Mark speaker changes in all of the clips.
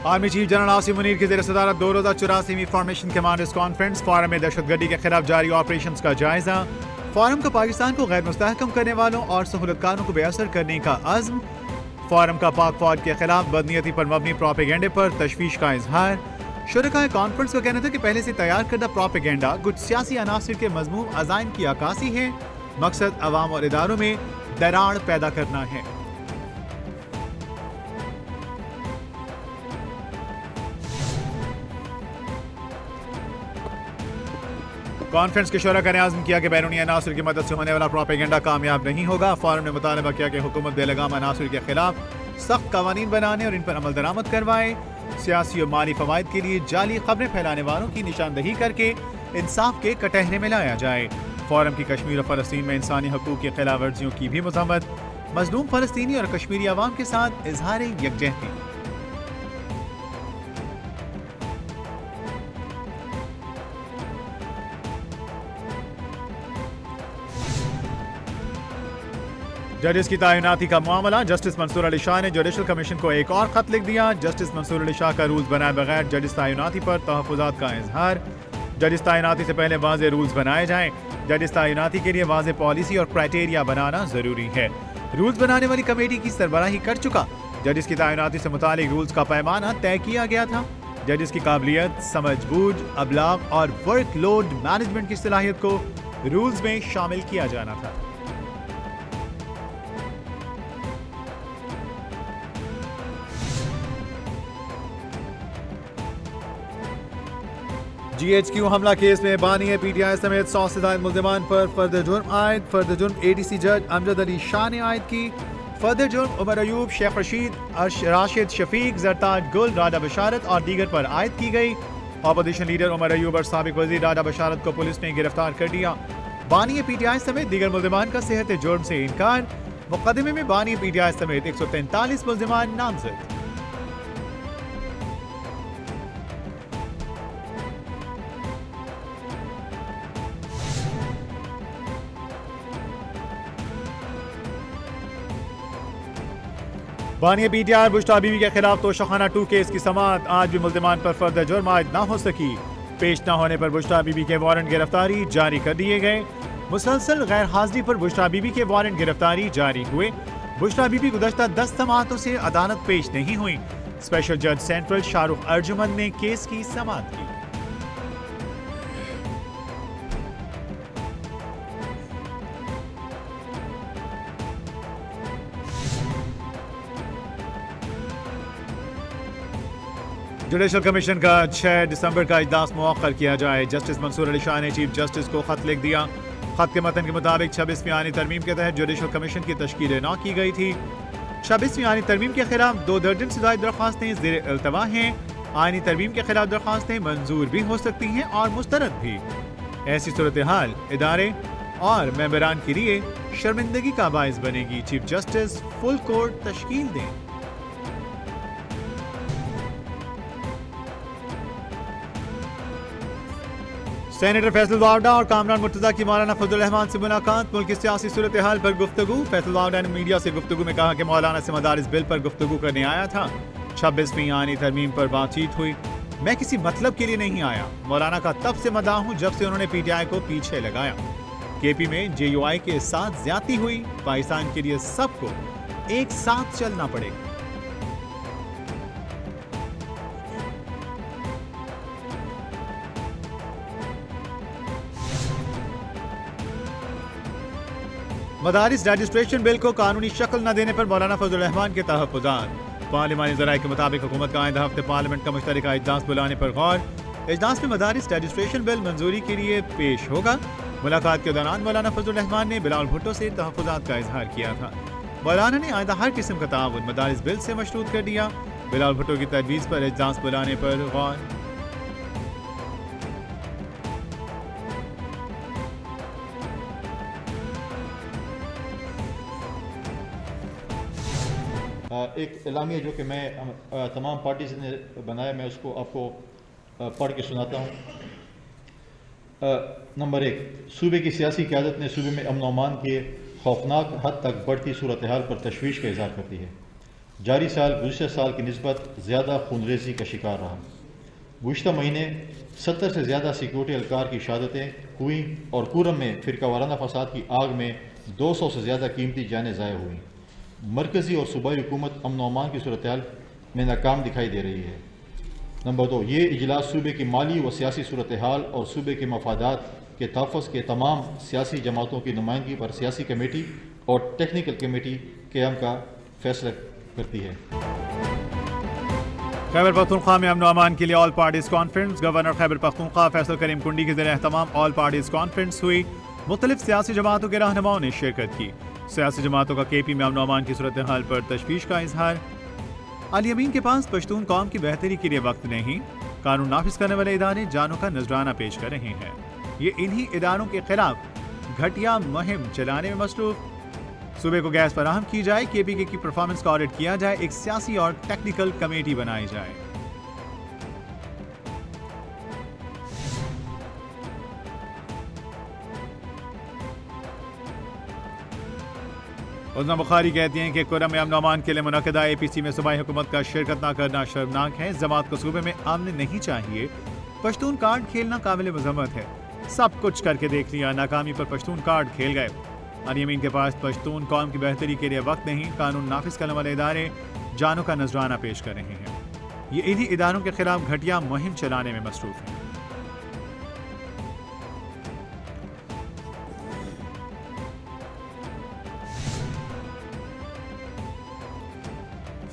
Speaker 1: Army chief general Asim Munir की ज़ेर सदारत 2 रोज़ा 84वीं फॉर्मेशन कमांडर्स कॉन्फ्रेंस फोरम में दहशतगर्दी के खिलाफ जारी ऑपरेशन का जायजा। फोरम का पाकिस्तान को गैर मुस्तहकम करने वालों और सहूलतकारों को बेअसर करने का अज़्म। फोरम का पाक फौज के खिलाफ बदनीयती पर मबनी प्रोपेगेंडे पर तशवीश का इजहार। शुरकाए कॉन्फ्रेंस का कहना था कि पहले से तैयार करदा प्रोपेगेंडा कुछ सियासी अनासिर के मजमूम अज़ाइम की अक्कासी है। मकसद अवाम और इदारों में दरार पैदा करना है। कॉन्फ्रेंस के शुरा ने आज़म किया कि बैरूनी अनासर की मदद से होने वाला प्रोपेगेंडा कामयाब नहीं होगा। फोरम ने मुतालबा किया कि हुकूमत बेलगाम अनासर के खिलाफ सख्त कवानीन बनाने और इन पर अमल दरामद करवाए। सियासी और माली फवायद के लिए जाली खबरें फैलाने वालों की निशानदही करके इंसाफ के कटहरे में लाया जाए। फोरम की कश्मीर और फलस्तीन में इंसानी हकूक की खिलाफ वर्जियों की भी मजम्मत। मजलूम फलस्तीनी और कश्मीरी अवाम के साथ इजहार यकजहती। जजेस की तैनाती का मामला। जस्टिस मंसूर अली शाह ने जुडिशल कमीशन को एक और खत लिख दिया। जस्टिस मंसूर अली शाह का रूल्स बनाए बगैर जजेस तैनाती पर तहफ़्फ़ुज़ात का इजहार। जजेस तैनाती से पहले वाज़ेह रूल्स बनाए जाएं। जजेस तैनाती के लिए वाज़ेह पॉलिसी और क्राइटेरिया बनाना जरूरी है। रूल्स बनाने वाली कमेटी की सरबराही कर चुका। जजेस की तैनाती से मुतालिक रूल्स का पैमाना तय किया गया था। जजेस की काबिलियत, समझबूझ, अबलाग और वर्कलोड मैनेजमेंट की सलाहियत को रूल्स में शामिल किया जाना था। GHQ हमला केस में बानी PTI समेत 100 से ज्यादा मुल्ज़िमान पर फर्द जुर्म आयद। फर्द जुर्म ADC जज अमजद अली शाह ने आयद की। फर्द जुर्म उमर अयूब, शेख रशीद, राशिद शफीक, जरताज गुल, राडा बशारत और दीगर पर आयद की गई। अपोजिशन लीडर उमर अयूब और साबिक वज़ीर राडा बशारत को पुलिस ने गिरफ्तार कर दिया। बानी PTI समेत दीगर मुल्ज़िमान का सेहत जुर्म से इनकार। मुकदमे में बानी PTI समेत 143 मुल्ज़िमान नामजद। बानी PTI बुश्ता बीवी के खिलाफ तोशाखाना 2 केस की समाअत। आज भी मुल्ज़िमान पर फर्द जुर्म आयद न हो सकी। पेश न होने पर बुश्ता बीवी के वारंट गिरफ्तारी जारी कर दिए गए। मुसलसल गैर हाजिरी पर बुश्ता बीवी के वारंट गिरफ्तारी जारी हुए। बुश्ता बीवी गुज़श्ता 10 समाअतों से अदालत पेश नहीं हुई। स्पेशल जज सेंट्रल शाहरुख अर्जुमन ने केस की समाअत की। जुडिशल कमीशन का 6 दिसंबर का इजलास मुअक्कर किया जाए। जस्टिस मंसूर अली शाह ने चीफ जस्टिस को खत लिख दिया। खत के मतन के मुताबिक 26वीं आईनी तरमीम के तहत जुडिशल कमीशन की तश्कील न की गई थी। 26वीं आईनी तरमीम के खिलाफ 2 दर्जन से ज्यादा दरख्वास्तें ज़ेर इल्तवा हैं। आईनी तरमीम के खिलाफ दरख्वास्तें मंजूर भी हो सकती हैं और मुस्तरद भी। ऐसी सूरत हाल इदारे और मेंबरान के लिए शर्मिंदगी का बायस बनेगी। चीफ जस्टिस फुल कोर्ट तश्कील दें। सेनेटर फैसल वावडा और कामरान मुर्तजा की मौलाना फजल रहमान से मुलाकात। मुल्क की सियासी सूरत हाल पर गुफ्तगू। फैसल वावडा ने मीडिया से गुफ्तगू में कहा कि मौलाना से मदारिस बिल पर गुफ्तगू करने आया था। 26वीं आईनी तरमीम पर बातचीत हुई। मैं किसी मतलब के लिए नहीं आया। मौलाना का तब से मदाह हूँ जब से उन्होंने PTI को पीछे लगाया। KP में JUI के साथ ज्यादती हुई। पाकिस्तान के लिए सबको एक साथ चलना पड़ेगा। मदारिस रजिस्ट्रेशन बिल को कानूनी शक्ल न देने पर मौलाना फजल रहमान के तहफ़्फ़ुज़ात। पार्लिमानी ज़राए के मुताबिक हुकूमत का आइंदा हफ्ते पार्लियामेंट का मुश्तरका इजलास बुलाने पर गौर। इजलास में मदारिस रजिस्ट्रेशन बिल मंजूरी के लिए पेश होगा। मुलाकात के दौरान मौलाना फजल रहमान ने बिलावल भुट्टो से तहफ़्फ़ुज़ात का इजहार किया था। मौलाना ने आइंदा हर किस्म का ताउन मदारिस बिल से मशरूत कर दिया। बिलावल भुट्टो की तजवीज़ पर इजलास बुलाने पर गौर।
Speaker 2: एक एलामिया जो कि मैं तमाम पार्टीज ने बनाया, मैं उसको आपको पढ़ के सुनाता हूँ। नंबर 1, सूबे की सियासी क़यादत ने सूबे में अमन अमान के खौफनाक हद तक बढ़ती सूरत हाल पर तशवीश का इज़हार करती है। जारी साल गुज़श्ता साल की निस्बत ज़्यादा खूनरेज़ी का शिकार रहा। गुज़श्ता महीने 70 से ज़्यादा सिक्योरिटी एहलकार की शहादतें हुई और कुरम में फ़िरका वाराना फसाद की आग में 200 से ज़्यादा कीमती जानें ज़ाया हुई। मरकज़ी और सूबाई हुकूमत अमन अमान की सूरत हाल में नाकाम दिखाई दे रही है। नंबर 2, ये इजलास सूबे की माली व सियासी सूरत हाल और सूबे के मफादात के तहफ़्फ़ुज़ के तमाम सियासी जमातों की नुमाइंदगी पर सियासी कमेटी और टेक्निकल कमेटी क़याम का फैसला करती है।
Speaker 1: खैबर पख्तूनख्वा में अमन अमान के लिए all parties conference. Governor Khyber Pakhtunkhwa Faisal Karim Kundi के ज़रिए तमाम ऑल पार्टीज कॉन्फ्रेंस हुई। मुख्तलिफ सियासी जमातों के रहनुमाओं ने शिरकत की। सियासी जमातों का KP में अमन अमान की सूरत हाल पर तशवीश का इजहार। अली अमीन के पास पश्तून कौम की बेहतरी के लिए वक्त नहीं, कानून नाफिज करने वाले इदारे जानों का नजराना पेश कर रहे हैं। ये इन्हीं इदारों के खिलाफ घटिया मुहिम चलाने में मसरूफ। सूबे को गैस फराहम की जाए, KPK की परफॉर्मेंस का ऑडिट किया जाए, एक सियासी और टेक्निकल कमेटी बनाई जाए। उज़्मा बुखारी कहती हैं कि कुरम में अमन अमान के लिए मुनक़दा APC में सूबाई हुकूमत का शिरकत न करना शर्मनाक है। जमात को सूबे में अमन नहीं चाहिए। पश्तून कार्ड खेलना काबिल मज़म्मत है। सब कुछ करके देख लिया, नाकामी पर पश्तून कार्ड खेल गए। अली अमीन के पास पश्तून कौम की बेहतरी के लिए वक्त नहीं, कानून नाफिज करने वाले इदारे जानों का नजराना पेश कर रहे हैं। ये इन्हीं इदारों के खिलाफ घटिया मुहिम चलाने में मसरूफ हैं।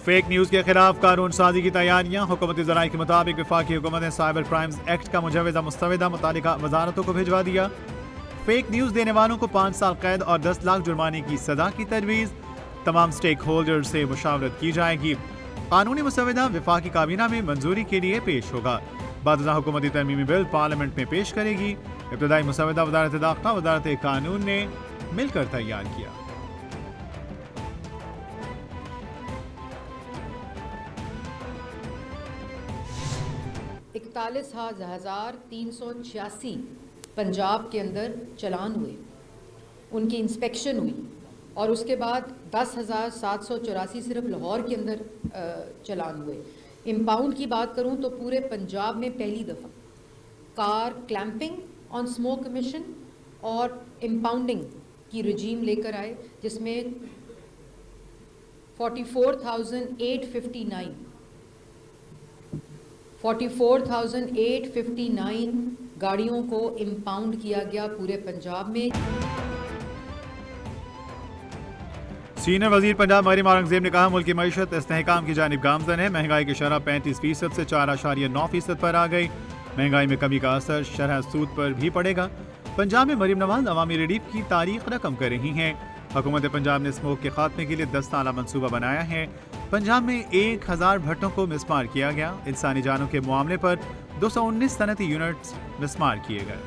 Speaker 1: फेक न्यूज़ के खिलाफ कानून साजी की तैयारियां। हुकूमती ज़राए के मुताबिक वफाकी हुकूमत ने साइबर क्राइम्स एक्ट का मुजवज़ा मुस्तवदा मुतालिका वजारतों को भिजवा दिया। फेक न्यूज़ देने वालों को 5 साल कैद और 10 लाख जुर्माने की सजा की तजवीज़। तमाम स्टेक होल्डर से मुशावरत की जाएगी। कानूनी मुसवदा वफाकी काबीना में मंजूरी के लिए पेश होगा। बादशाह हुकूमती तरमीमी बिल पार्लियामेंट में पेश करेगी। इब्तदाई मुसवदा वजारत दाखिला वजारत कानून ने मिलकर तैयार किया।
Speaker 3: 41,386 पंजाब के अंदर चलान हुए, उनकी इंस्पेक्शन हुई और उसके बाद 10,784 सिर्फ लाहौर के अंदर चलान हुए। इम्पाउंड की बात करूं तो पूरे पंजाब में पहली दफ़ा car clamping on smoke commission और इम्पाउंडिंग की रजीम लेकर आए, जिसमें 44,859 गाड़ियों को इम्पाउंड किया गया पूरे पंजाब में।
Speaker 1: सीनियर वजीर पंजाब मरीम औरंगजेब ने कहा, मुल्क की मईशत इस्तेहकाम की जानिब गामजन है। महंगाई की शरह 35% से 4.9% पर आ गई। महंगाई में कमी का असर शरह सूद पर भी पड़ेगा। पंजाब में मरीम नवाज अवामी रिलीफ की तारीख रकम कर रही हैं। हुकूमत पंजाब ने स्मोक के खात्मे के लिए 10 साला मनसूबा बनाया है। पंजाब में 1000 भट्टों को मिसमार किया गया। इंसानी जानों के मामले पर 219 सनती यूनिट्स मिसमार किए गए।